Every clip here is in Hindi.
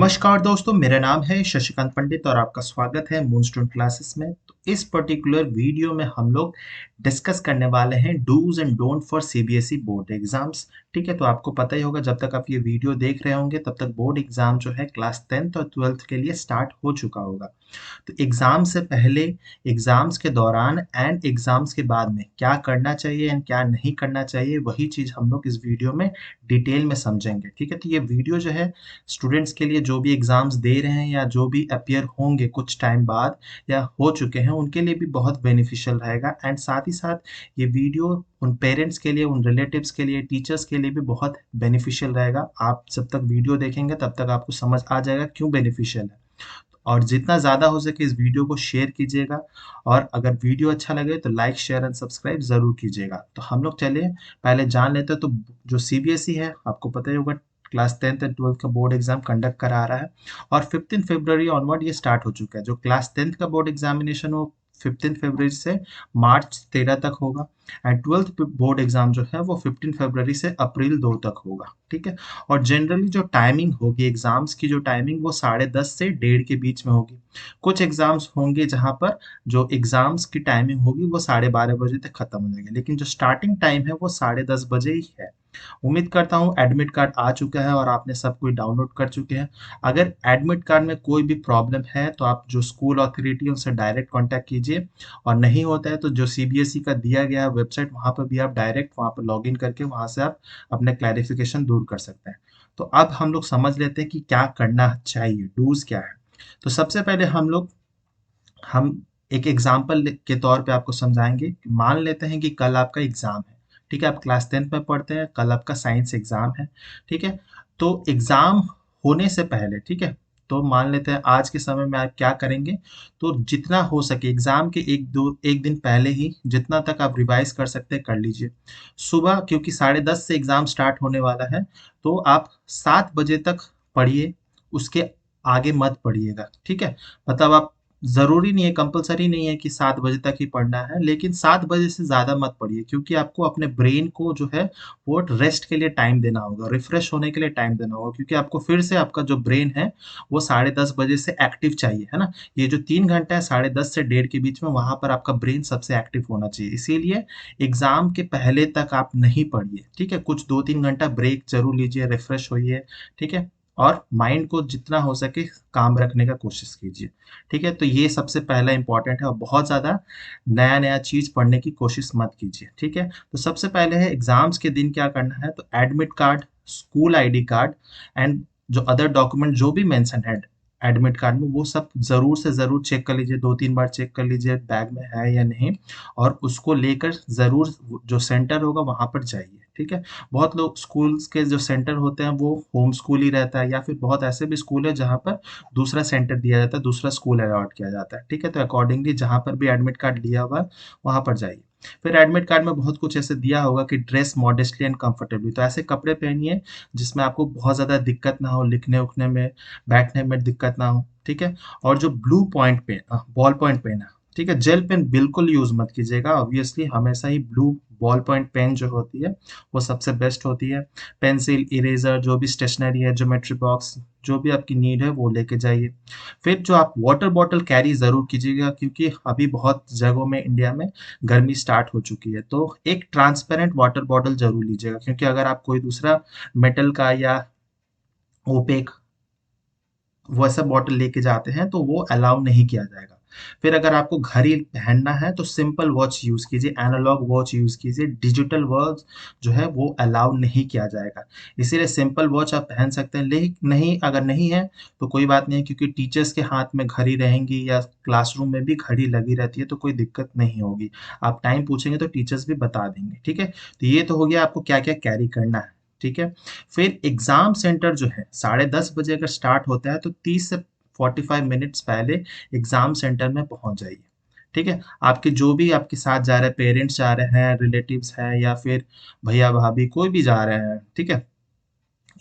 नमस्कार दोस्तों, मेरा नाम है शशिकांत पंडित और आपका स्वागत है मूनस्टोन क्लासेस में। तो इस पर्टिकुलर वीडियो में हम लोग डिस्कस करने वाले हैं dos and don't for CBSE board exams. ठीक है, तो आपको पता ही होगा जब तक आप ये वीडियो देख रहे होंगे तब तक बोर्ड एग्जाम जो है क्लास 10th और 12th के लिए स्टार्ट हो चुका होगा। तो एग्जाम से पहले, एग्जाम्स के दौरान एंड एग्जाम्स के बाद में क्या करना चाहिए एंड क्या नहीं करना चाहिए, वही चीज़ हम लोग इस वीडियो में डिटेल में समझेंगे। ठीक है, तो ये वीडियो जो है स्टूडेंट्स के लिए जो भी एग्जाम्स दे रहे हैं या जो भी अपियर होंगे कुछ टाइम बाद या हो चुके हैं उनके लिए भी बहुत बेनिफिशियल रहेगा। एंड साथ ही साथ ये वीडियो उन पेरेंट्स के लिए, उन रिलेटिव्स के लिए, टीचर्स के लिए भी बहुत बेनिफिशियल रहेगा। आप जब तक वीडियो देखेंगे तब तक आपको समझ आ जाएगा क्यों बेनिफिशियल है। और जितना ज़्यादा हो सके इस वीडियो को शेयर कीजिएगा और अगर वीडियो अच्छा लगे तो लाइक शेयर एंड सब्सक्राइब ज़रूर कीजिएगा। तो हम लोग चलिए पहले जान लेते हैं। तो जो सीबीएसई है, आपको पता ही होगा, क्लास 10th एंड 12th का बोर्ड एग्जाम कंडक्ट करा रहा है और 15 फरवरी ऑनवर्ड ये स्टार्ट हो चुका है। जो क्लास 10th का बोर्ड एग्जामिनेशन वो 15 फरवरी से मार्च 13 तक होगा एंड 12th बोर्ड एग्जाम जो है वो 15 फरवरी से अप्रैल 2 तक होगा। ठीक है, और जनरली जो टाइमिंग होगी एग्जाम्स की, जो टाइमिंग वो 10:30 से 1:30 के बीच में होगी। कुछ एग्जाम्स होंगे जहां पर जो एग्जाम्स की टाइमिंग होगी वो 12:30 बजे तक खत्म हो जाएगी, लेकिन जो स्टार्टिंग टाइम है वो 10:30 बजे ही है। उम्मीद करता हूँ एडमिट कार्ड आ चुका है और आपने सब कुछ डाउनलोड कर चुके हैं। अगर एडमिट कार्ड में कोई भी प्रॉब्लम है तो आप जो स्कूल अथॉरिटी है उनसे डायरेक्ट कांटेक्ट कीजिए और नहीं होता है तो जो सीबीएसई का दिया गया वेबसाइट वहाँ पर भी आप डायरेक्ट वहाँ पर लॉग इन करके वहाँ से आप अपने क्लैरिफिकेशन दूर कर सकते हैं। तो अब हम लोग समझ लेते हैं कि क्या करना चाहिए, डूज क्या है। तो सबसे पहले हम एक एग्जाम्पल के तौर पे आपको समझाएंगे कि मान लेते हैं कि कल आपका एग्जाम है। ठीक है, आप क्लास 10th में पढ़ते हैं, कल आपका साइंस एग्जाम है। ठीक है, तो एग्जाम होने से पहले, ठीक है, तो मान लेते हैं आज के समय में आप क्या करेंगे। तो जितना हो सके एग्जाम के एक दिन पहले ही जितना तक आप रिवाइज कर सकते हैं कर लीजिए। सुबह क्योंकि 10:30 से एग्जाम स्टार्ट होने वाला है तो आप 7 बजे तक पढ़िए, उसके आगे मत पढ़िएगा। ठीक है, मतलब आप, ज़रूरी नहीं है, कंपल्सरी नहीं है कि 7 बजे तक ही पढ़ना है, लेकिन 7 बजे से ज़्यादा मत पढ़िए क्योंकि आपको अपने ब्रेन को जो है वो रेस्ट के लिए टाइम देना होगा, रिफ्रेश होने के लिए टाइम देना होगा, क्योंकि आपको फिर से आपका जो ब्रेन है वो 10:30 बजे से एक्टिव चाहिए, है ना। ये जो 3 घंटा है 10:30 से 1:30 के बीच में, वहाँ पर आपका ब्रेन सबसे एक्टिव होना चाहिए। इसीलिए एग्ज़ाम के पहले तक आप नहीं पढ़िए। ठीक है, कुछ 2-3 घंटा ब्रेक ज़रूर लीजिए, रिफ्रेश होइए। ठीक है, और माइंड को जितना हो सके काम रखने का कोशिश कीजिए। ठीक है, तो ये सबसे पहला इंपॉर्टेंट है और बहुत ज़्यादा नया नया चीज़ पढ़ने की कोशिश मत कीजिए। ठीक है, तो सबसे पहले है एग्जाम्स के दिन क्या करना है। तो admit card, school ID card and जो अदर डॉक्यूमेंट जो भी मेंशन है एडमिट कार्ड में, वो सब ज़रूर से ज़रूर चेक कर लीजिए, 2-3 बार चेक कर लीजिए बैग में है या नहीं, और उसको लेकर ज़रूर जो सेंटर होगा वहाँ पर जाइए। ठीक है, बहुत लोग स्कूल्स के जो सेंटर होते हैं वो होम स्कूल ही रहता है या फिर बहुत ऐसे भी स्कूल है जहाँ पर दूसरा सेंटर दिया जाता है, दूसरा स्कूल अलॉट किया जाता है। ठीक है, तो अकॉर्डिंगली जहाँ पर भी एडमिट कार्ड लिया हुआ है वहाँ पर जाइए। फिर एडमिट कार्ड में बहुत कुछ ऐसे दिया होगा कि ड्रेस मॉडेस्टली एंड कंफर्टेबली, तो ऐसे कपड़े पहनिए जिसमें आपको बहुत ज़्यादा दिक्कत ना हो, लिखने उखने में, बैठने में दिक्कत ना हो। ठीक है, और जो blue point pen, ball point pen है, ठीक है, जेल पेन बिल्कुल यूज़ मत कीजिएगा। ऑब्वियसली हमेशा ही ब्लू बॉल पॉइंट पेन जो होती है वो सबसे बेस्ट होती है। पेंसिल, इरेजर, जो भी स्टेशनरी है, ज्योमेट्री बॉक्स, जो भी आपकी नीड है वो लेके जाइए। फिर जो आप वाटर बॉटल कैरी ज़रूर कीजिएगा क्योंकि अभी बहुत जगहों में इंडिया में गर्मी स्टार्ट हो चुकी है, तो एक ट्रांसपेरेंट वाटर बॉटल ज़रूर लीजिएगा क्योंकि अगर आप कोई दूसरा मेटल का या ओपेक वैसा बॉटल लेके जाते हैं तो वो अलाउ नहीं किया जाएगा। फिर अगर आपको घड़ी पहनना है तो सिंपल वॉच यूज़ कीजिए, एनालॉग वॉच यूज़ कीजिए, डिजिटल वॉच जो है वो अलाउ नहीं किया जाएगा। इसीलिए सिंपल वॉच आप पहन सकते हैं, लेकिन नहीं, अगर नहीं है तो कोई बात नहीं है क्योंकि टीचर्स के हाथ में घड़ी रहेंगी या क्लासरूम में भी घड़ी लगी रहती है तो कोई दिक्कत नहीं होगी। आप टाइम पूछेंगे तो टीचर्स भी बता देंगे। ठीक है, तो ये तो हो गया आपको क्या क्या कैरी करना है। ठीक है, फिर एग्जाम सेंटर जो है 10:30 बजे अगर स्टार्ट होता है तो 30 से 45 मिनट्स पहले एग्जाम सेंटर में पहुंच जाइए। ठीक है, आपके जो भी आपके साथ जा रहे हैं, पेरेंट्स जा रहे हैं, रिलेटिव्स हैं या फिर भैया भाभी कोई भी जा रहे हैं, ठीक है,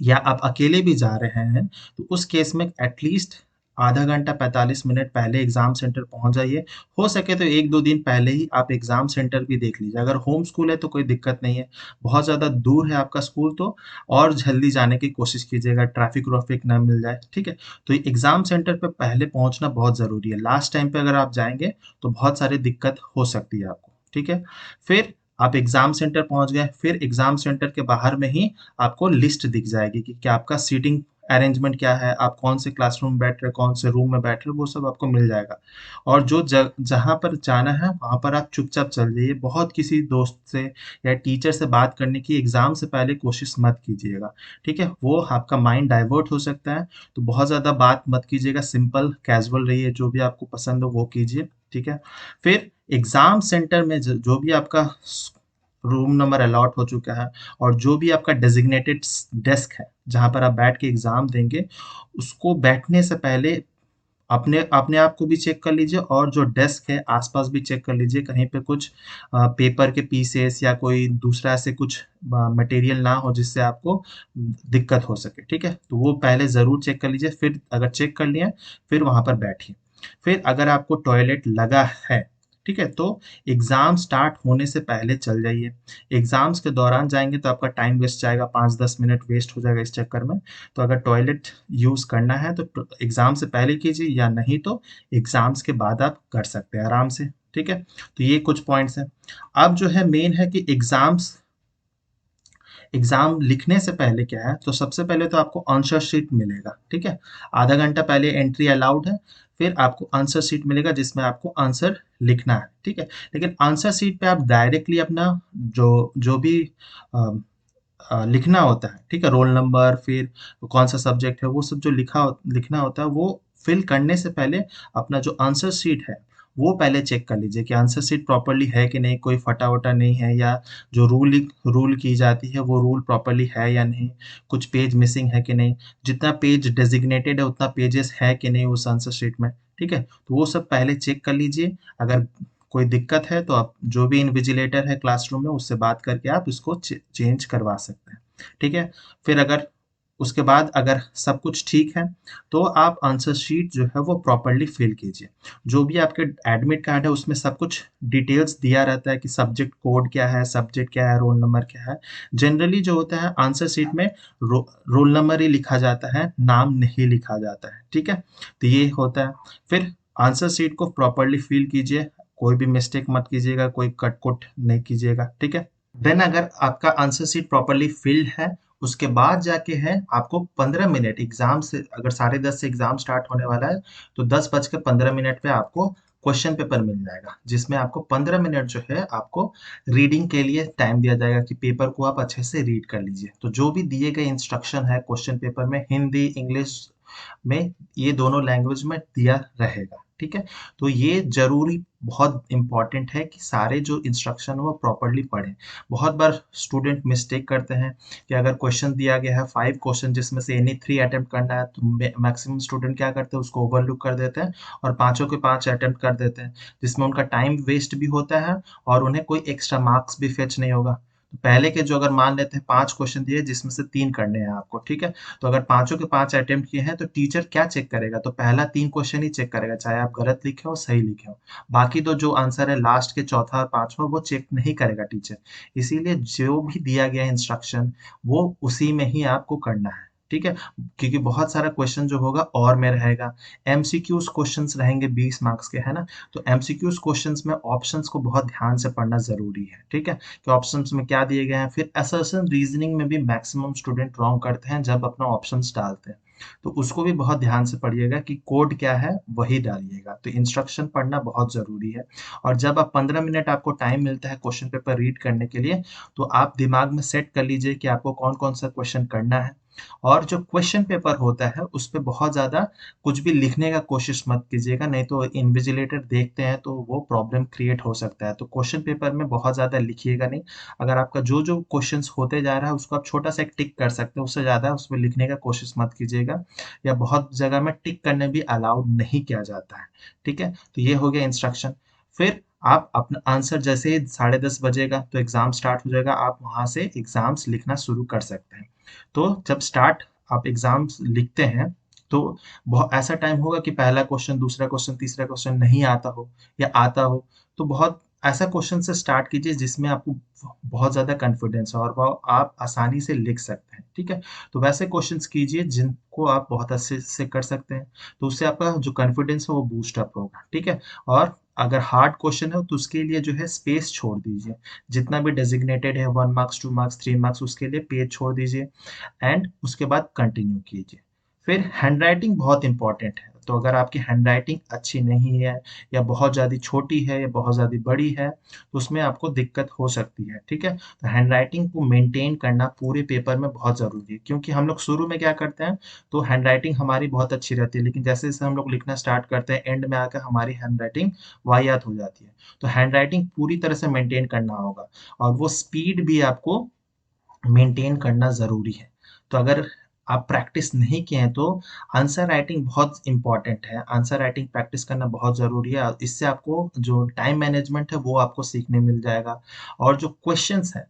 या आप अकेले भी जा रहे हैं तो उस केस में एटलीस्ट आधा घंटा 45 मिनट पहले एग्ज़ाम सेंटर पहुँच जाइए। हो सके तो 1-2 दिन पहले ही आप एग्ज़ाम सेंटर भी देख लीजिए। अगर होम स्कूल है तो कोई दिक्कत नहीं है, बहुत ज़्यादा दूर है आपका स्कूल तो और जल्दी जाने की कोशिश कीजिएगा, ट्रैफ़िक-व्रैफ़िक ना मिल जाए, ठीक है? तो एग्ज़ाम सेंटर पे पहले पहुँचना बहुत ज़रूरी है। लास्ट टाइम पे अगर आप जाएँगे तो बहुत सारी दिक्कत हो सकती है आपको, ठीक है? फिर आप एग्ज़ाम सेंटर पहुँच गए, फिर एग्ज़ाम सेंटर के बाहर में ही आपको लिस्ट दिख जाएगी कि क्या आपका सीटिंग अरेंजमेंट क्या है, आप कौन से क्लासरूम में बैठ रहे हैं, कौन से रूम में बैठ रहे हैं, वो सब आपको मिल जाएगा। और जो जहाँ पर जाना है, वहाँ पर आप चुपचाप चल जाइए। बहुत किसी दोस्त से या टीचर से बात करने की एग्ज़ाम से पहले कोशिश मत कीजिएगा, ठीक है? वो आपका माइंड डाइवर्ट हो सकता है, तो बहुत ज़्यादा बात मत कीजिएगा, सिंपल कैज़ुअल रहिए, जो भी आपको पसंद हो वो कीजिए, ठीक है? फिर एग्ज़ाम सेंटर में जो भी आपका रूम नंबर अलॉट हो चुका है और जो भी आपका डेज़िग्नेटेड डेस्क है, जहाँ पर आप बैठ के एग्ज़ाम देंगे, उसको बैठने से पहले अपने अपने आप को भी चेक कर लीजिए और जो डेस्क है आस-पास भी चेक कर लीजिए, कहीं पे कुछ पेपर के पीसेस या कोई दूसरा ऐसे कुछ मटेरियल ना हो जिससे आपको दिक्कत हो सके, ठीक है? तो वो पहले ज़रूर चेक कर लीजिए, फिर अगर चेक कर लिए, फिर वहाँ पर बैठिए। फिर अगर आपको टॉयलेट लगा है, ठीक है? तो एग्ज़ाम स्टार्ट होने से पहले चल जाइए। एग्ज़ाम्स के दौरान जाएँगे तो आपका टाइम वेस्ट जाएगा, 5-10 मिनट वेस्ट हो जाएगा इस चक्कर में। तो अगर टॉयलेट यूज़ करना है तो एग्ज़ाम से पहले कीजिए या नहीं तो एग्ज़ाम्स के बाद आप कर सकते हैं आराम से, ठीक है? तो ये कुछ पॉइंट्स हैं। अब जो है मेन है कि एग्ज़ाम लिखने से पहले क्या है, तो सबसे पहले तो आपको आंसर शीट मिलेगा, ठीक है? आधा घंटा पहले एंट्री अलाउड है, फिर आपको आंसर शीट मिलेगा जिसमें आपको आंसर लिखना है, ठीक है? लेकिन आंसर शीट पे आप डायरेक्टली अपना जो जो भी अ लिखना होता है, ठीक है? रोल नंबर फिर कौन-सा सब्जेक्ट है, वो सब जो लिखना होता है, वो फिल करने से पहले अपना जो आंसर शीट है, वो पहले चेक कर लीजिए कि आंसर शीट प्रॉपर्ली है कि नहीं, कोई फटा-वटा नहीं है या जो रूल की जाती है, वो रूल प्रॉपर्ली है या नहीं, कुछ पेज मिसिंग है कि नहीं, जितना पेज डेज़िग्नेटेड है, उतना पेजेज़ है कि नहीं उस आंसर शीट में, ठीक है? तो वो सब पहले चेक कर लीजिए। अगर कोई दिक्कत है तो आप जो भी इन्विजिलेटर है क्लासरूम में उससे बात करके आप इसको चेंज करवा सकते हैं, ठीक है? फिर अगर उसके बाद अगर सब कुछ ठीक है, तो आप आंसर शीट जो है वो प्रॉपर्ली फिल कीजिए। जो भी आपके एडमिट कार्ड है उसमें सब कुछ डिटेल्स दिया रहता है कि सब्जेक्ट कोड क्या है, रोल नंबर क्या है। जनरली जो होता है आंसर शीट में रोल नंबर ही लिखा जाता है, नाम नहीं लिखा जाता है, ठीक है? तो ये होता है। फिर आंसर शीट को प्रॉपर्ली फिल कीजिए, कोई भी मिस्टेक मत कीजिएगा, कोई कट-कुट नहीं कीजिएगा, ठीक है? देन अगर आपका आंसर शीट प्रॉपर्ली फिल्ड है, उसके बाद जाके है आपको 15 मिनट एग्ज़ाम से अगर 10:30 से एग्ज़ाम स्टार्ट होने वाला है, तो 10 बज के 15 मिनट पे आपको क्वेश्चन पेपर मिल जाएगा, जिसमें आपको 15 मिनट जो है आपको रीडिंग के लिए टाइम दिया जाएगा कि पेपर को आप अच्छे से रीड कर लीजिए। तो जो भी दिए गए इंस्ट्रक्शन है क्वेश्चन पेपर में हिंदी, इंग्लिश में ये दोनों लैंग्वेज में दिया रहेगा, ठीक है? तो ये ज़रूरी बहुत इम्पोर्टेंट है कि सारे जो इंस्ट्रक्शन हो वो प्रॉपर्ली पढ़ें। बहुत बार स्टूडेंट मिस्टेक करते हैं कि अगर क्वेश्चन दिया गया है 5 क्वेश्चन जिसमें से एनी 3 अटेम्प्ट करना है तो मैक्सिमम स्टूडेंट क्या करते हैं उसको ओवरलुक कर देते हैं और पाँचों के 5 अटेम्प्ट कर देते हैं, जिसमें उनका टाइम वेस्ट भी होता है और उन्हें कोई एक्स्ट्रा मार्क्स भी फेच नहीं होगा। तो पहले के जो अगर मान लेते हैं 5 क्वेश्चन दिए जिसमें से 3 करने हैं आपको, ठीक है? तो अगर पाँचों के 5 अटेम्प्ट किए हैं तो टीचर क्या चेक करेगा? तो पहला 3 क्वेश्चन ही चेक करेगा, चाहे आप गलत लिखे हो, सही लिखे हो। बाकी तो जो आंसर है लास्ट के चौथा और पाँचवाँ वो चेक नहीं करेगा टीचर। इसीलिए जो भी दिया गया है इंस्ट्रक्शन वो उसी में ही आपको करना है, ठीक है? क्योंकि बहुत सारा क्वेश्चन जो होगा और में रहेगा। एमसीक्यूज़ क्वेश्चन्स रहेंगे 20 मार्क्स के, है ना? तो एमसीक्यूज़ क्वेश्चन्स में ऑप्शंस को बहुत ध्यान से पढ़ना ज़रूरी है, ठीक है? कि ऑप्शंस में क्या दिए गए हैं। फिर असर्शन रीज़निंग में भी मैक्सिमम स्टूडेंट रॉन्ग करते हैं जब अपना ऑप्शंस डालते हैं। तो उसको भी बहुत ध्यान से पढ़िएगा कि कोड क्या है वही डालिएगा। तो इंस्ट्रक्शन पढ़ना बहुत ज़रूरी है और जब आप 15 मिनट आपको टाइम मिलता है क्वेश्चन पेपर रीड करने के लिए, तो आप दिमाग में सेट कर लीजिए कि आपको कौन-कौन सा क्वेश्चन करना है और जो क्वेश्चन पेपर होता है उस पे बहुत ज़्यादा कुछ भी लिखने का कोशिश मत कीजिएगा, नहीं तो इन्विजिलेटर देखते हैं तो वो प्रॉब्लम क्रिएट हो सकता है। तो क्वेश्चन पेपर में बहुत ज़्यादा लिखिएगा नहीं। अगर आपका जो-जो क्वेश्चंस होते जा रहा है उसको आप छोटा-सा एक टिक कर सकते हो, उससे ज़्यादा उसमें लिखने का कोशिश मत कीजिएगा या बहुत जगह में टिक करने भी अलाउड नहीं किया जाता है, ठीक है? तो ये हो गया इंस्ट्रक्शन। फिर आप अपना आंसर जैसे ही 10:30 बजेगा तो एग्ज़ाम स्टार्ट हो जाएगा, आप वहाँ से एग्ज़ाम्स लिखना शुरू कर सकते हैं। तो जब स्टार्ट आप एग्ज़ाम्स लिखते हैं, तो बहुत ऐसा टाइम होगा कि पहला क्वेश्चन, दूसरा क्वेश्चन, तीसरा क्वेश्चन नहीं आता हो या आता हो, तो बहुत ऐसा क्वेश्चन से स्टार्ट कीजिए जिसमें आपको बहुत ज़्यादा कॉन्फिडेंस हो और वो आप आसानी से लिख सकते हैं, ठीक है? तो वैसे क्वेश्चंस कीजिए जिनको आप बहुत अच्छे से कर सकते हैं, तो उससे आपका जो कॉन्फिडेंस है वो बूस्ट अप होगा, ठीक है? और अगर हार्ड क्वेश्चन है तो उसके लिए जो है स्पेस छोड़ दीजिए। जितना भी डेज़िग्नेटेड है 1 मार्क्स, 2 मार्क्स, 3 मार्क्स उसके लिए पेज छोड़ दीजिए एंड उसके बाद कंटिन्यू कीजिए। फिर हैंडराइटिंग बहुत इंपॉर्टेंट है, तो अगर आपकी हैंडराइटिंग अच्छी नहीं है या बहुत ज़्यादा छोटी है या बहुत ज़्यादा बड़ी है, तो उसमें आपको दिक्कत हो सकती है, ठीक है? तो हैंडराइटिंग को मेंटेन करना पूरे पेपर में बहुत ज़रूरी है, क्योंकि हम लोग शुरू में क्या करते हैं, तो हैंडराइटिंग हमारी बहुत अच्छी रहती है, लेकिन जैसे-जैसे हम लोग लिखना स्टार्ट करते हैं, एंड में आकर हमारी हैंडराइटिंग वाहियात हो जाती है। तो हैंडराइटिंग पूरी तरह से मेंटेन करना होगा और वो स्पीड भी आपको मेंटेन करना ज़रूरी है। तो अगर आप प्रैक्टिस नहीं किए हैं तो आंसर राइटिंग बहुत इम्पोर्टेंट है। आंसर राइटिंग प्रैक्टिस करना बहुत ज़रूरी है। इससे आपको जो टाइम मैनेजमेंट है वो आपको सीखने मिल जाएगा और जो क्वेश्चन्स हैं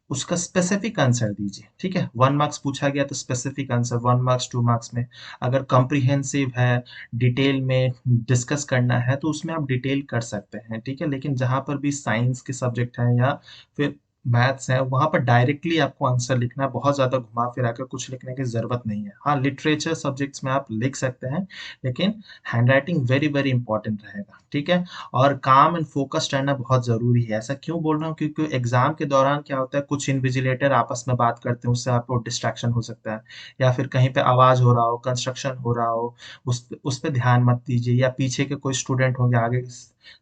उसका स्पेसिफिक आंसर दीजिए, ठीक है? 1 मार्क्स पूछा गया तो स्पेसिफिक आंसर 1 मार्क्स, 2 मार्क्स में। अगर कॉम्प्रिहेंसिव है, डिटेल में डिस्कस करना है तो उसमें आप डिटेल कर सकते हैं, ठीक है? लेकिन जहाँ पर भी साइंस के सब्जेक्ट हैं या फिर मैथ्स है, वहाँ पर डायरेक्टली आपको आंसर लिखना है, बहुत ज़्यादा घुमा-फिरा के कुछ लिखने की ज़रूरत नहीं है। हाँ, लिटरेचर सब्जेक्ट्स में आप लिख सकते हैं, लेकिन हैंडराइटिंग वेरी, वेरी इंपॉर्टेंट रहेगा, ठीक है? और काम एंड फोकस्ड रहना बहुत ज़रूरी है। ऐसा क्यों बोल रहा हूँ? क्योंकि एग्ज़ाम के दौरान क्या होता है, कुछ इन्विजिलेटर आपस में बात करते हैं, उससे आपको डिस्ट्रैक्शन हो सकता है या फिर कहीं पे आवाज़ हो रहा हो, कंस्ट्रक्शन हो रहा हो, उस पे ध्यान मत दीजिए या पीछे के कोई स्टूडेंट होंगे, आगे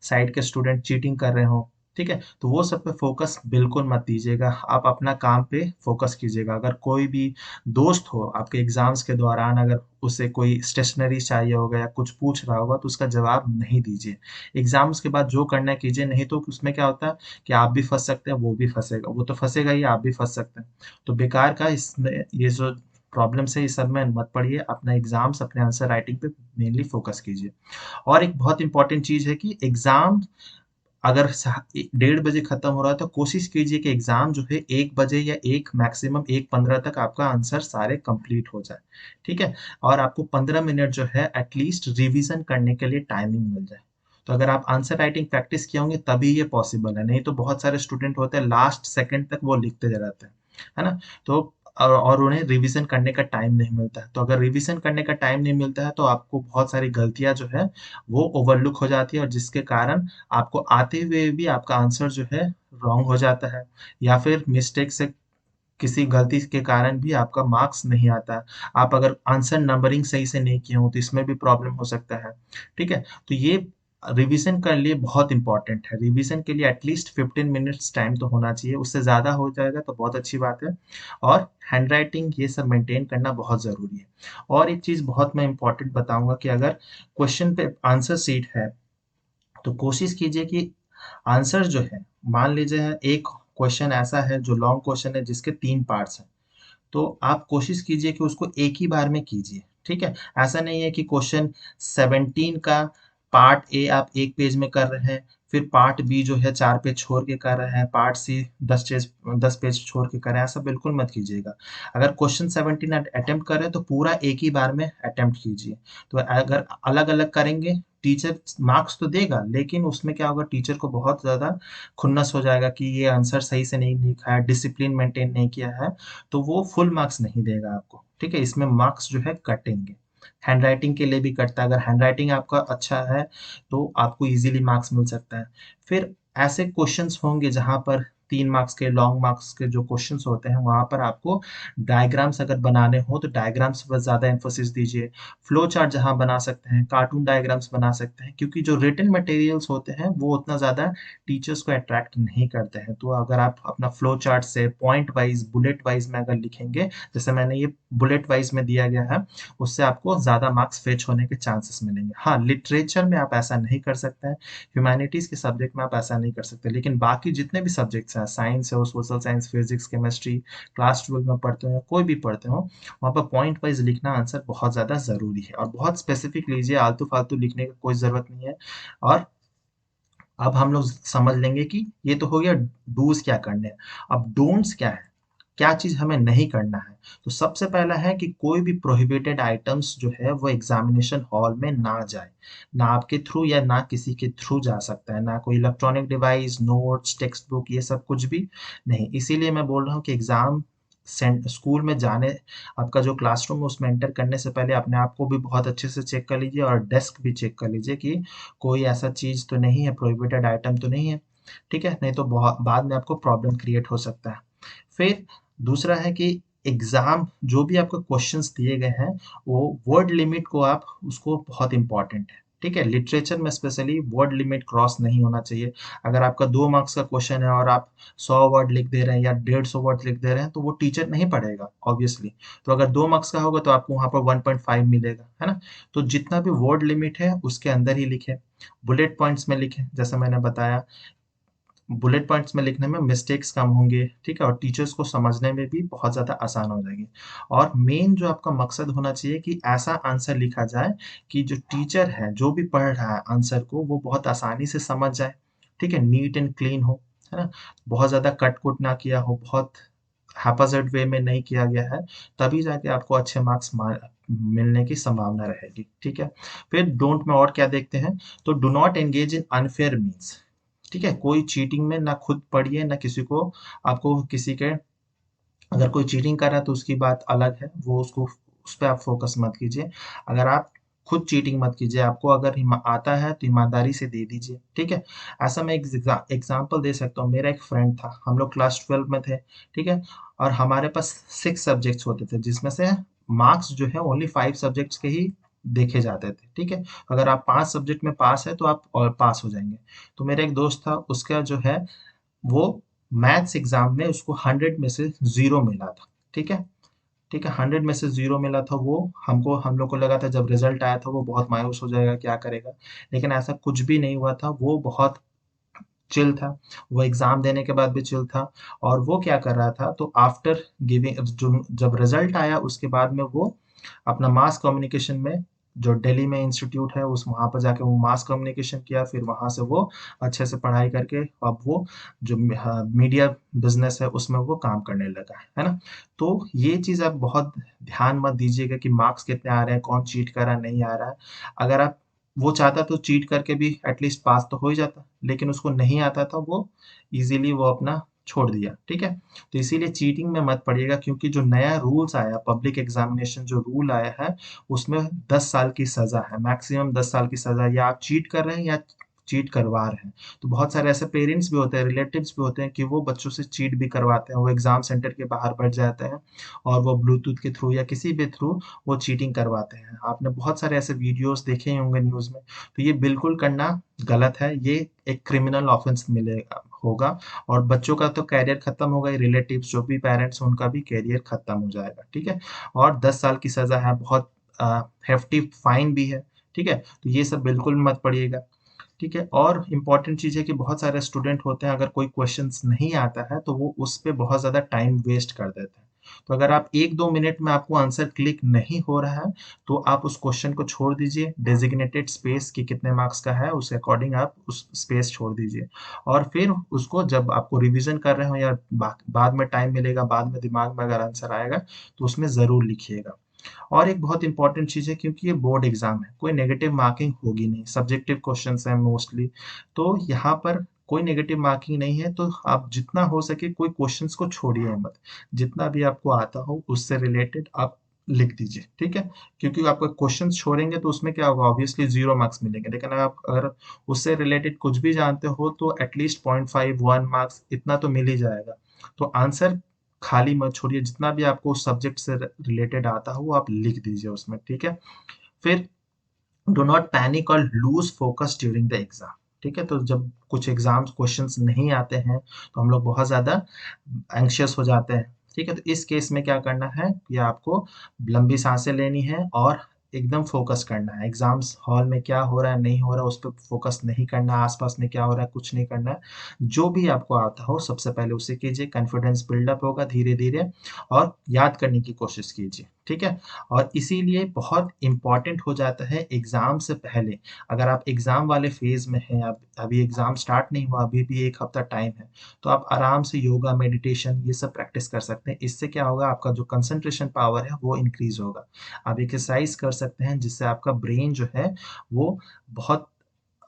साइड के स्टूडेंट चीटिंग कर रहे हों, ठीक है? तो वो सब पे फ़ोकस बिल्कुल मत दीजिएगा। आप अपना काम पे फ़ोकस कीजिएगा। अगर कोई भी दोस्त हो आपके एग्ज़ाम्स के दौरान, अगर उसे कोई स्टेशनरी चाहिए होगा या कुछ पूछ रहा होगा तो उसका जवाब नहीं दीजिए। एग्ज़ाम्स के बाद जो करना है कीजिए, नहीं तो उसमें क्या होता है कि आप भी फँस सकते हैं, वो भी फँसेगा। वो तो फँसेगा ही, आप भी फँस सकते हैं। तो बेकार का इसमें ये जो प्रॉब्लम्स है, इस सब में मत पड़िए। अपना एग्ज़ाम्स, अपने आंसर राइटिंग पे मेनली फ़ोकस कीजिए। और एक बहुत इम्पोर्टेंट चीज़ है कि एग्ज़ाम अगर 1:30 बजे खत्म हो रहा है तो कोशिश कीजिए कि एग्ज़ाम जो है 1 बजे या 1 मैक्सिमम 1:15 तक आपका आंसर सारे कंप्लीट हो जाए, ठीक है? और आपको 15 मिनट जो है एटलीस्ट रिवीज़न करने के लिए टाइमिंग मिल जाए। तो अगर आप आंसर राइटिंग प्रैक्टिस किए होंगे तभी ये पॉसिबल है, नहीं तो बहुत सारे स्टूडेंट होते हैं लास्ट सेकंड तक वो लिखते रहते हैं, है ना? तो और उन्हें रिवीज़न करने का टाइम नहीं मिलता है। तो अगर रिवीज़न करने का टाइम नहीं मिलता है तो आपको बहुत सारी गलतियाँ जो है वो ओवरलुक हो जाती है और जिसके कारण आपको आते हुए भी आपका आंसर जो है रॉन्ग हो जाता है या फिर मिस्टेक से किसी गलती के कारण भी आपका मार्क्स नहीं आता। आप अगर आंसर नंबरिंग सही से नहीं किए हो तो इसमें भी प्रॉब्लम हो सकता है, ठीक है? तो ये रिवीजन के लिए बहुत इंपॉर्टेंट है। रिवीजन के लिए एटलीस्ट 15 मिनट्स टाइम तो होना चाहिए, उससे ज़्यादा हो जाएगा तो बहुत अच्छी बात है और हैंडराइटिंग ये सब मेंटेन करना बहुत ज़रूरी है। और एक चीज़ बहुत मैं इम्पोर्टेंट बताऊँगा कि अगर क्वेश्चन पे आंसर शीट है तो कोशिश कीजिए कि आंसर जो है, मान लीजिए एक क्वेश्चन ऐसा है जो लॉन्ग क्वेश्चन है जिसके 3 पार्ट्स हैं, तो आप कोशिश कीजिए कि उसको एक ही बार में कीजिए, ठीक है? ऐसा नहीं है कि क्वेश्चन 17 का पार्ट ए आप 1 पेज में कर रहे हैं, फिर पार्ट बी जो है 4 पेज छोड़ के कर रहे हैं, पार्ट सी 10 पेज छोड़ के कर रहे हैं, ऐसा बिल्कुल मत कीजिएगा। अगर क्वेश्चन 17 अटेम्प्ट कर रहे हैं तो पूरा एक ही बार में अटेम्प्ट कीजिए। तो अगर अलग-अलग करेंगे, टीचर मार्क्स तो देगा, लेकिन उसमें क्या होगा, टीचर को बहुत ज़्यादा खुन्नस हो जाएगा कि ये आंसर सही से नहीं लिखा है, डिसिप्लिन मेंटेन नहीं किया है, तो वो फुल मार्क्स नहीं देगा आपको, ठीक है? इसमें मार्क्स जो है कटेंगे। हैंडराइटिंग के लिए भी कटता है, अगर हैंडराइटिंग आपका अच्छा है, तो आपको ईज़िली मार्क्स मिल सकता है। फिर ऐसे क्वेश्चन्स होंगे जहाँ पर 3 मार्क्स के, लॉन्ग मार्क्स के जो क्वेश्चन्स होते हैं, वहाँ पर आपको डायग्राम्स अगर बनाने हो, तो डायग्राम्स पर ज़्यादा एम्फोसिस दीजिए। फ्लो चार्ट जहाँ बना सकते हैं, कार्टून डायग्राम्स बना सकते हैं, क्योंकि जो रिटन मटेरियल्स होते हैं, वो उतना ज़्यादा टीचर्स को अट्रैक्ट नहीं करते हैं। तो अगर आप अपना फ्लो चार्ट से पॉइंट वाइज़, बुलेट वाइज़ में अगर लिखेंगे, जैसे मैंने ये बुलेट वाइज़ में दिया गया है, उससे आपको ज़्यादा मार्क्स फेच होने के चांसेस मिलेंगे। हाँ, लिटरेचर में आप ऐसा नहीं कर सकते हैं, ह्यूमैनिटीज़ के सब्जेक्ट में आप ऐसा नहीं कर सकते, लेकिन बाकी जितने भी सब्जेक्ट्स हैं, साइंस हो, social science, physics, chemistry, class 12 में पढ़ते हो या कोई भी पढ़ते हो, वहाँ पर पॉइंट वाइज़ लिखना आंसर बहुत ज़्यादा ज़रूरी है और बहुत स्पेसिफिक लीजिए, आलतू-फालतू लिखने की कोई ज़रूरत नहीं है। और अब हम लोग समझ लेंगे कि ये तो हो गया डूज़ क्या करने हैं। अब डोंट्स क्या है? क्या चीज़ हमें नहीं करना है। तो सबसे पहला है कि कोई भी प्रोहिबिटेड आइटम्स जो है वो एग्जामिनेशन हॉल में ना जाए, ना आपके थ्रू या ना किसी के थ्रू जा सकता है, ना कोई electronic device, notes, text book, ये सब कुछ भी नहीं। इसीलिए मैं बोल रहा हूँ कि एग्जाम स्कूल में जाने, आपका जो क्लासरूम है उसमें एंटर करने से पहले अपने आप को भी बहुत अच्छे से चेक कर लीजिए और डेस्क भी चेक कर लीजिए कि कोई ऐसा चीज़ तो नहीं है, प्रोहिबिटेड आइटम तो नहीं है, ठीक है? नहीं तो बहुत बाद में आपको प्रॉब्लम क्रिएट हो सकता है। फिर दूसरा है कि एग्ज़ाम जो भी आपको क्वेश्चंस दिए गए हैं, वो वर्ड लिमिट को आप उसको बहुत इम्पोर्टेंट है, ठीक है? लिटरेचर में स्पेशली वर्ड लिमिट क्रॉस नहीं होना चाहिए। अगर आपका 2 मार्क्स का क्वेश्चन है और आप 100 वर्ड लिख दे रहे हैं या 150 वर्ड लिख दे रहे हैं, तो वो टीचर नहीं पढ़ेगा ऑब्वियसली। तो अगर 2 मार्क्स का होगा तो आपको वहाँ पर 1.5 मिलेगा, है ना? तो जितना भी वर्ड लिमिट है उसके अंदर ही लिखें, बुलेट पॉइंट्स में लिखें, जैसा मैंने बताया। बुलेट पॉइंट्स में लिखने में मिस्टेक्स कम होंगे, ठीक है? और टीचर्स को समझने में भी बहुत ज़्यादा आसान हो जाएगी। और मेन जो आपका मकसद होना चाहिए कि ऐसा आंसर लिखा जाए कि जो टीचर है, जो भी पढ़ रहा है आंसर को, वो बहुत आसानी से समझ जाए, ठीक है? नीट एंड क्लीन हो, है ना? बहुत ज़्यादा कट-कुट ना किया हो, बहुत हैप्पैज़र्ड वे में नहीं किया गया है, तभी जाके आपको अच्छे मार्क्स मिलने की संभावना रहेगी, ठीक है? फिर डोंट में और क्या देखते हैं, तो do not engage in unfair means, ठीक है? कोई चीटिंग में ना खुद पढ़िए ना किसी को, आपको किसी के, अगर कोई चीटिंग कर रहा है तो उसकी बात अलग है, वो उसको उस पे आप फ़ोकस मत कीजिए। अगर आप खुद चीटिंग मत कीजिए, आपको अगर आता है तो ईमानदारी से दे दीजिए, ठीक है? ऐसा मैं एक एग्ज़ाम्पल दे सकता हूँ, मेरा एक फ्रेंड था, हम लोग क्लास 12 में थे, ठीक है? और हमारे पास 6 सब्जेक्ट्स होते थे जिसमें से मार्क्स जो है ओनली 5 सब्जेक्ट्स के ही देखे जाते थे, ठीक है? अगर आप 5 सब्जेक्ट में पास हैं तो आप और पास हो जाएँगे। तो मेरा एक दोस्त था, उसका जो है वो मैथ्स एग्जाम में उसको 100 में से 0 मिला था, ठीक है? ठीक है, 100 में से 0 मिला था, वो हम लोग को लगा था जब रिजल्ट आया था वो बहुत मायूस हो जाएगा, क्या करेगा? लेकिन ऐसा कुछ भी नहीं हुआ था, वो बहुत चिल था, वो एग्जाम देने के बाद भी चिल था। और वो क्या कर रहा था, तो आफ्टर गिविंग जो जब रिजल्ट आया उसके बाद में वो अपना मास कम्युनिकेशन में, जो दिल्ली में इंस्टीट्यूट है उस वहाँ पर जाके वो मास कम्युनिकेशन किया, फिर वहाँ से वो अच्छे से पढ़ाई करके अब वो जो मीडिया बिजनेस है उसमें वो काम करने लगा है ना? तो ये चीज़ आप बहुत ध्यान मत दीजिएगा कि मार्क्स कितने आ रहे हैं, कौन चीट कर रहा है, नहीं आ रहा है। अगर आप, वो चाहता तो चीट करके भी एटलीस्ट पास तो हो ही जाता, लेकिन उसको नहीं आता था, वो इज़िली वो अपना छोड़ दिया, ठीक है? तो इसीलिए चीटिंग में मत पड़िएगा, क्योंकि जो नया रूल्स आया, पब्लिक एग्ज़ामिनेशन जो रूल आया है, उसमें 10 साल की सज़ा है, मैक्सिमम 10 साल की सज़ा, या आप चीट कर रहे हैं या चीट करवा रहे हैं। तो बहुत सारे ऐसे पेरेंट्स भी होते हैं, रिलेटिव्स भी होते हैं कि वो बच्चों से चीट भी करवाते हैं, वो एग्ज़ाम सेंटर के बाहर बैठ जाते हैं और वो ब्लूटूथ के थ्रू या किसी भी थ्रू वो चीटिंग करवाते हैं। आपने बहुत सारे ऐसे वीडियोज़ देखे ही होंगे न्यूज़ में। तो ये बिल्कुल करना गलत है, ये एक क्रिमिनल ऑफेंस मिलेगा होगा, और बच्चों का तो करियर खत्म होगा ही, रिलेटिव्स जो भी पेरेंट्स हैं उनका भी करियर खत्म हो जाएगा, ठीक है? और 10 साल की सज़ा है, बहुत हेफ्टी फाइन भी है, ठीक है? तो ये सब बिल्कुल मत पढ़िएगा, ठीक है? और इम्पोर्टेंट चीज़ है कि बहुत सारे स्टूडेंट होते हैं, अगर कोई क्वेश्चंस नहीं आता है तो वो उस पे बहुत ज़्यादा टाइम वेस्ट कर देते हैं। तो अगर आप 1-2 मिनट में आपको आंसर क्लिक नहीं हो रहा है, तो आप उस क्वेश्चन को छोड़ दीजिए, डेज़िग्नेटेड स्पेस कि कितने मार्क्स का है, उसके अकॉर्डिंग आप उस स्पेस छोड़ दीजिए। और फिर उसको जब आपको रिवीज़न कर रहे हो या बाद में टाइम मिलेगा, बाद में दिमाग में अगर आंसर आएगा, तो उसमें ज़रूर लिखिएगा। और एक बहुत इंपॉर्टेंट चीज़ है, क्योंकि ये बोर्ड एग्जाम है, कोई नेगेटिव मार्किंग होगी नहीं, सब्जेक्टिव क्वेश्चंस हैं मोस्टली, तो यहाँ पर कोई नेगेटिव मार्किंग नहीं है। तो आप जितना हो सके कोई क्वेश्चंस को छोड़िए मत, जितना भी आपको आता हो उससे रिलेटेड आप लिख दीजिए, ठीक है? क्योंकि आप क्वेश्चन छोड़ेंगे तो उसमें क्या होगा, ऑब्वियसली 0 मार्क्स मिलेंगे, लेकिन आप अगर उससे रिलेटेड कुछ भी जानते हो तो एटलीस्ट 0.5 1 मार्क्स इतना तो मिल ही जाएगा। तो आंसर खाली मत छोड़िए, जितना भी आपको उस सब्जेक्ट से रिलेटेड आता हो वो आप लिख दीजिए उसमें, ठीक है? फिर डू नॉट पैनिक और loose focus during the exam, ठीक है? तो जब कुछ एग्जाम्स क्वेश्चंस नहीं आते हैं तो हम लोग बहुत ज़्यादा एंग्शियस हो जाते हैं, ठीक है? तो इस केस में क्या करना है कि आपको लंबी सांसें लेनी है और एकदम फोकस करना है। एग्जाम्स हॉल में क्या हो रहा है नहीं हो रहा है उस पर फोकस नहीं करना है, आसपास में क्या हो रहा है कुछ नहीं करना है। जो भी आपको आता हो सबसे पहले उसे कीजिए, कॉन्फिडेंस बिल्डअप होगा धीरे धीरे, और याद करने की कोशिश कीजिए, ठीक है? और इसीलिए बहुत इम्पोर्टेंट हो जाता है एग्ज़ाम से पहले, अगर आप एग्ज़ाम वाले फ़ेज़ में हैं, अब अभी एग्ज़ाम स्टार्ट नहीं हुआ, अभी भी 1 हफ़्ता टाइम है, तो आप आराम से योगा, मेडिटेशन ये सब प्रैक्टिस कर सकते हैं। इससे क्या होगा, आपका जो कंसंट्रेशन पावर है वो इंक्रीज़ होगा। आप एक्सरसाइज़ कर सकते हैं जिससे आपका ब्रेन जो है वो बहुत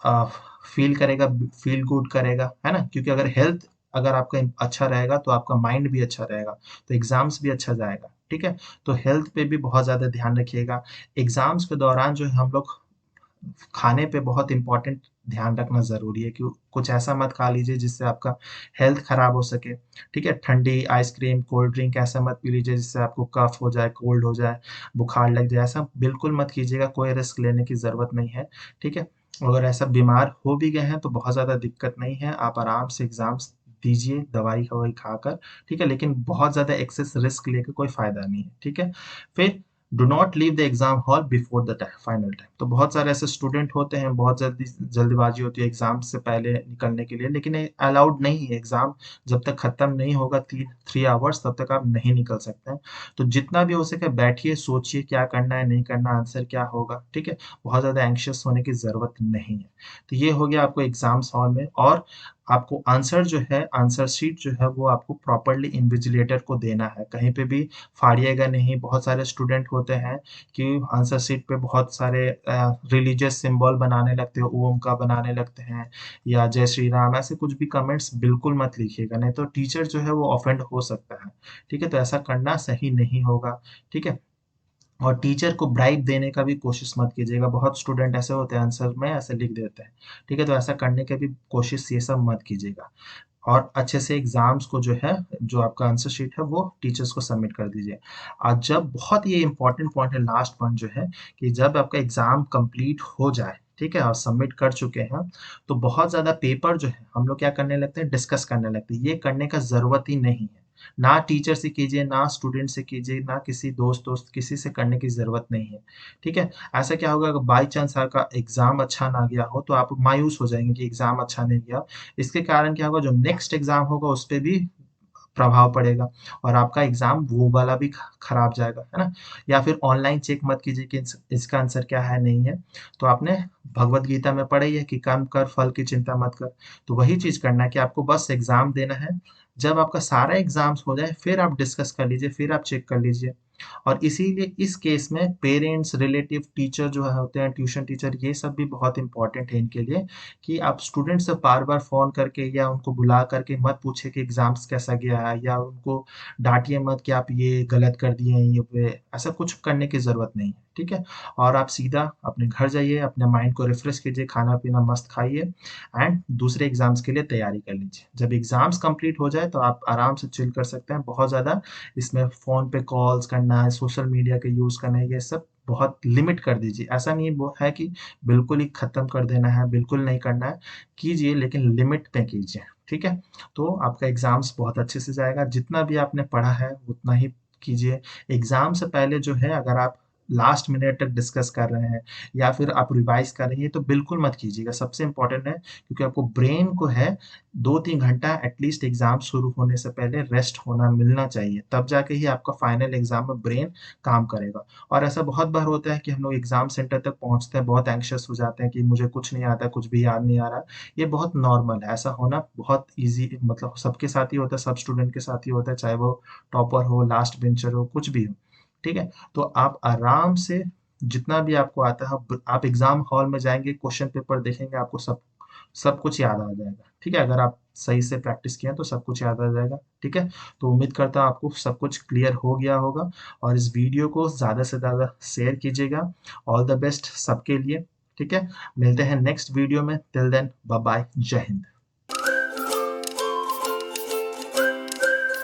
अ, फ़ील करेगा, फ़ील गुड करेगा, है ना? क्योंकि अगर हेल्थ अगर आपका अच्छा रहेगा तो आपका माइंड भी अच्छा रहेगा, तो एग्ज़ाम्स भी अच्छा जाएगा, ठीक है? तो हेल्थ पे भी बहुत ज़्यादा ध्यान रखिएगा। एग्ज़ाम्स के दौरान जो है हम लोग खाने पे बहुत इम्पोर्टेंट ध्यान रखना ज़रूरी है कि कुछ ऐसा मत खा लीजिए जिससे आपका हेल्थ ख़राब हो सके, ठीक है? ठंडी आइसक्रीम, कोल्ड ड्रिंक ऐसा मत पी लीजिए जिससे आपको कफ़ हो जाए, कोल्ड हो जाए, बुखार लग जाए, ऐसा बिल्कुल मत कीजिएगा, कोई रिस्क लेने की ज़रूरत नहीं है, ठीक है? अगर ऐसा बीमार हो भी गए हैं तो बहुत ज़्यादा दिक्कत नहीं है, आप आराम से एग्ज़ाम्स दीजिए दवाई-ववाई खाकर, ठीक है? लेकिन बहुत ज़्यादा एक्सेस रिस्क लेके कोई फ़ायदा नहीं है, ठीक है? फिर do not leave the exam hall before the final time. तो बहुत सारे ऐसे स्टूडेंट होते हैं, बहुत जल्दीबाजी होती है एग्जाम से पहले निकलने के लिए, लेकिन ये अलाउड नहीं है। एग्जाम जब तक खत्म नहीं होगा 3 आवर्स तब तक आप नहीं निकल सकते हैं। तो जितना भी हो सके बैठिए, सोचिए क्या करना है, नहीं करना, आंसर क्या होगा, ठीक है? बहुत ज़्यादा एंग्शियस होने की ज़रूरत नहीं है। तो ये हो गया आपको एग्जाम्स हॉल में। और आपको आंसर जो है, आंसर शीट जो है वो आपको प्रॉपर्ली इन्विजिलेटर को देना है, कहीं पे भी फाड़िएगा नहीं। बहुत सारे स्टूडेंट होते हैं कि आंसर शीट पे बहुत सारे रिलीजियस सिंबल बनाने लगते हैं, ओम का बनाने लगते हैं या जय श्री राम, ऐसे कुछ भी कमेंट्स बिल्कुल मत लिखिएगा, नहीं तो टीचर जो है वो ऑफेंड हो सकता है, ठीक है? तो ऐसा करना सही नहीं होगा, ठीक है? और टीचर को ब्राइब देने का भी कोशिश मत कीजिएगा। बहुत स्टूडेंट ऐसे होते हैं आंसर में ऐसे लिख देते हैं, ठीक है? तो ऐसा करने की भी कोशिश ये सब मत कीजिएगा। और अच्छे से एग्ज़ाम्स को जो है, जो आपका आंसर शीट है वो टीचर्स को सबमिट कर दीजिए। जब बहुत ये इम्पोर्टेंट पॉइंट है, लास्ट पॉइंट जो है कि जब आपका एग्ज़ाम कंप्लीट हो जाए, ठीक है? और सबमिट कर चुके हैं, तो बहुत ज़्यादा पेपर जो है हम लोग क्या करने लगते हैं, डिस्कस करने लगते हैं। ये करने का ज़रूरत ही नहीं है। ना टीचर से कीजिए, ना स्टूडेंट से कीजिए, ना किसी दोस्त किसी से करने की ज़रूरत नहीं है, ठीक है? ऐसा क्या होगा, अगर बाय चांस आपका एग्ज़ाम अच्छा ना गया हो, तो आप मायूस हो जाएँगे कि एग्ज़ाम अच्छा नहीं गया। इसके कारण क्या होगा, जो नेक्स्ट एग्ज़ाम होगा उस पे भी प्रभाव पड़ेगा और आपका एग्ज़ाम वो वाला भी खराब जाएगा, है ना? या फिर ऑनलाइन चेक मत कीजिए कि इसका आंसर क्या है, नहीं है। तो आपने भगवद गीता में पढ़ा ही है कि कर्म कर, फल की चिंता मत कर। तो वही चीज़ करना है कि आपको बस एग्ज़ाम देना है। जब आपका सारा एग्ज़ाम्स हो जाए, फिर आप डिस्कस कर लीजिए, फिर आप चेक कर लीजिए। और इसीलिए इस केस में पेरेंट्स, रिलेटिव, टीचर जो है होते हैं, ट्यूशन टीचर, ये सब भी बहुत इम्पोर्टेंट है इनके लिए कि आप स्टूडेंट से बार-बार फ़ोन करके या उनको बुला करके मत पूछिए कि एग्ज़ाम्स कैसा गया है, या उनको डाँटिए मत कि आप ये गलत कर दिए हैं, ये वे ऐसा कुछ करने की ज़रूरत नहीं है, ठीक है? और आप सीधा अपने घर जाइए, अपने माइंड को रिफ्रेश कीजिए, खाना-पीना मस्त खाइए एंड दूसरे एग्ज़ाम्स के लिए तैयारी कर लीजिए। जब एग्ज़ाम्स कंप्लीट हो जाए तो आप आराम से चिल कर सकते हैं। बहुत ज़्यादा इसमें फ़ोन पे कॉल्स करना है, सोशल मीडिया का यूज़ करना है, ये सब बहुत लिमिट कर दीजिए। ऐसा नहीं वो है कि बिल्कुल ही ख़त्म कर देना है, बिल्कुल नहीं करना है, कीजिए लेकिन लिमिट में कीजिए, ठीक है? तो आपका एग्ज़ाम्स बहुत अच्छे से जाएगा, जितना भी आपने पढ़ा है उतना ही कीजिए। एग्ज़ाम से पहले जो है अगर आप लास्ट मिनट तक डिस्कस कर रहे हैं या फिर आप रिवाइज़ कर रही हैं, तो बिल्कुल मत कीजिएगा। सबसे इम्पोर्टेंट है क्योंकि आपको ब्रेन को है 2-3 घंटा एटलीस्ट एग्ज़ाम शुरू होने से पहले रेस्ट होना मिलना चाहिए, तब जाके ही आपका फाइनल एग्ज़ाम में ब्रेन काम करेगा। और ऐसा बहुत बार होता है कि हम लोग एग्ज़ाम सेंटर तक पहुँचते हैं, बहुत एंग्ज़ियस हो जाते हैं कि मुझे कुछ नहीं आता, कुछ भी याद नहीं आ रहा। ये बहुत नॉर्मल है, ऐसा होना बहुत ईज़ी, मतलब सबके साथ ही होता है, सब स्टूडेंट के साथ ही होता है, चाहे वो टॉपर हो, लास्ट बेंचर हो, कुछ भी हो, ठीक है? तो आप आराम से जितना भी आपको आता है, आप एग्ज़ाम हॉल में जाएँगे, क्वेश्चन पेपर देखेंगे, आपको सब सब कुछ याद आ जाएगा, ठीक है? अगर आप सही से प्रैक्टिस किए हैं तो सब कुछ याद आ जाएगा, ठीक है? तो उम्मीद करता हूँ आपको सब कुछ क्लियर हो गया होगा और इस वीडियो को ज़्यादा से ज़्यादा शेयर कीजिएगा। ऑल द बेस्ट सबके लिए, ठीक है? मिलते हैं नेक्स्ट वीडियो में, टिल देन बाय बाय, जय हिंद।